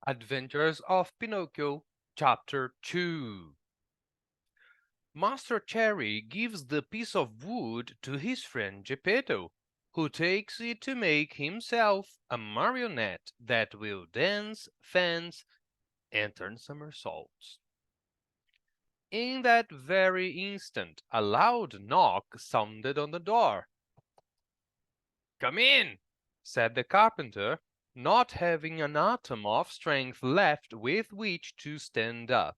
Adventures of Pinocchio, Chapter 2. Master Cherry gives the piece of wood to his friend Geppetto, who takes it to make himself a marionette that will dance, fence, and turn somersaults. In that very instant, a loud knock sounded on the door. "Come in," said the carpenter, not having an atom of strength left with which to stand up.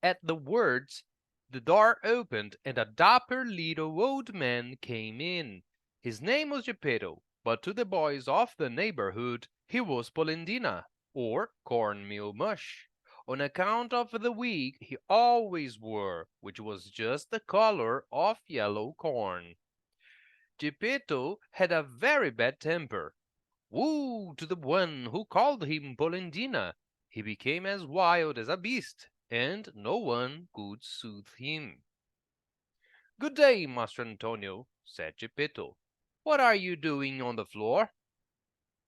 At the words, the door opened and a dapper little old man came in. His name was Geppetto, but to the boys of the neighborhood he was Polendina, or cornmeal mush, on account of the wig he always wore, which was just the color of yellow corn. Geppetto had a very bad temper. Woe to the one who called him Polendina! He became as wild as a beast, and no one could soothe him. "Good day, Master Antonio," said Geppetto. "What are you doing on the floor?"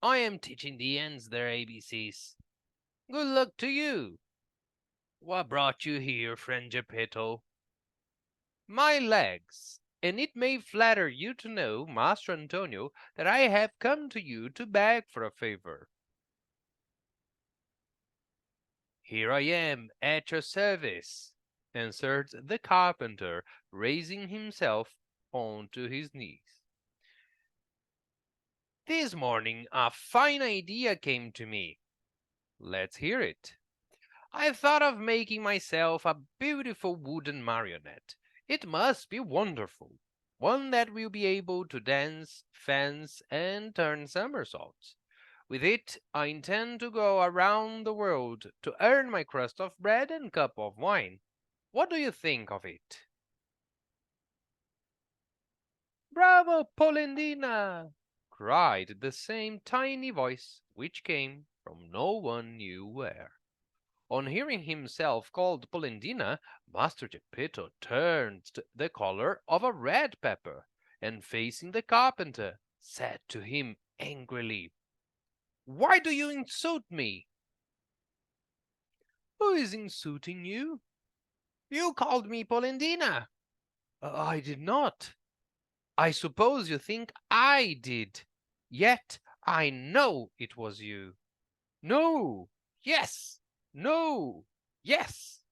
I am teaching the ants their ABCs. "Good luck to you." What brought you here, friend Geppetto? "My legs. And it may flatter you to know, Master Antonio, that I have come to you to beg for a favor." Here I am, at your service, answered the carpenter, raising himself onto his knees. This morning a fine idea came to me. "Let's hear it." I thought of making myself a beautiful wooden marionette. It must be wonderful. One that will be able to dance, fence, and turn somersaults. With it, I intend to go around the world to earn my crust of bread and cup of wine. What do you think of it? "Bravo, Polendina!" cried the same tiny voice, which came from no one knew where. On hearing himself called Polendina, Master Geppetto turned the color of a red pepper, and facing the carpenter, said to him angrily, "Why do you insult me?" Who is insulting you? "You called me Polendina." I did not. I suppose you think I did. Yet I know it was you. "No, yes, no, yes."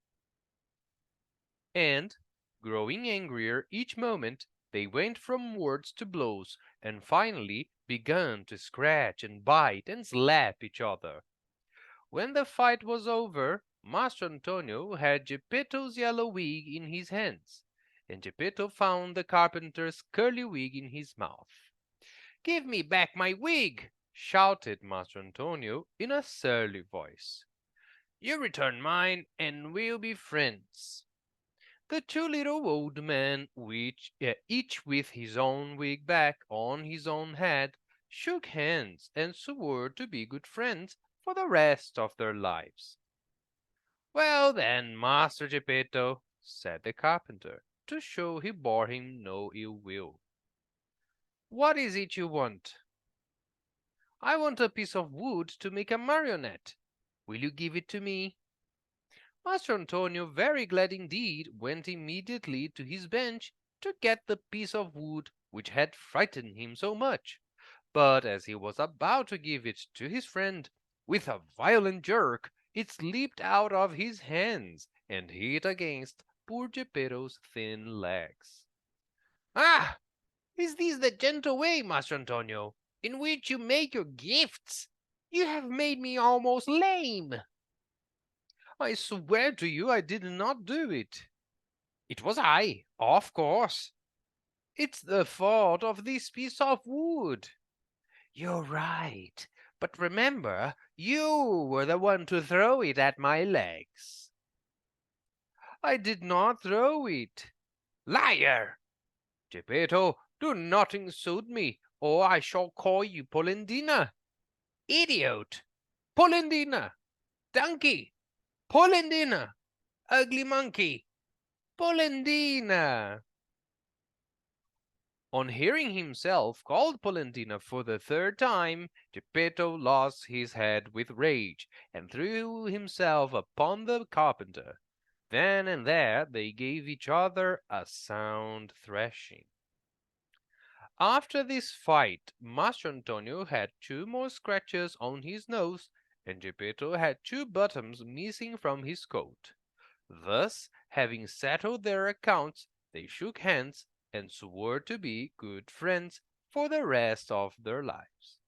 And, growing angrier each moment, they went from words to blows, and finally began to scratch and bite and slap each other. When the fight was over, Master Antonio had Geppetto's yellow wig in his hands, and Geppetto found the carpenter's curly wig in his mouth. Give me back my wig, shouted Master Antonio in a surly voice. You return mine, and we'll be friends. The two little old men, each with his own wig back on his own head, shook hands and swore to be good friends for the rest of their lives. "Well then, Master Geppetto," said the carpenter, to show he bore him no ill will, "what is it you want?" "I want a piece of wood to make a marionette. Will you give it to me?" Master Antonio, very glad indeed, went immediately to his bench to get the piece of wood which had frightened him so much. But as he was about to give it to his friend, with a violent jerk it slipped out of his hands and hit against poor Geppetto's thin legs. "Ah! Is this the gentle way, Master Antonio, in which you make your gifts? You have made me almost lame." "I swear to you I did not do it." "It was I, of course." "It's the fault of this piece of wood." "You're right. But remember, you were the one to throw it at my legs." "I did not throw it." "Liar!" "Geppetto, do not insult me, or I shall call you Polendina." "Idiot!" "Polendina! "Donkey!" Polendina! "Ugly monkey!" Polendina!" On hearing himself called Polendina for the third time, Geppetto lost his head with rage, and threw himself upon the carpenter. Then and there they gave each other a sound thrashing. After this fight, Master Antonio had 2 more scratches on his nose, and Geppetto had 2 buttons missing from his coat. Thus, having settled their accounts, they shook hands and swore to be good friends for the rest of their lives.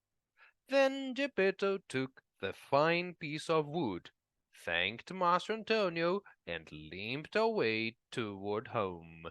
Then Geppetto took the fine piece of wood, thanked Master Antonio, and limped away toward home.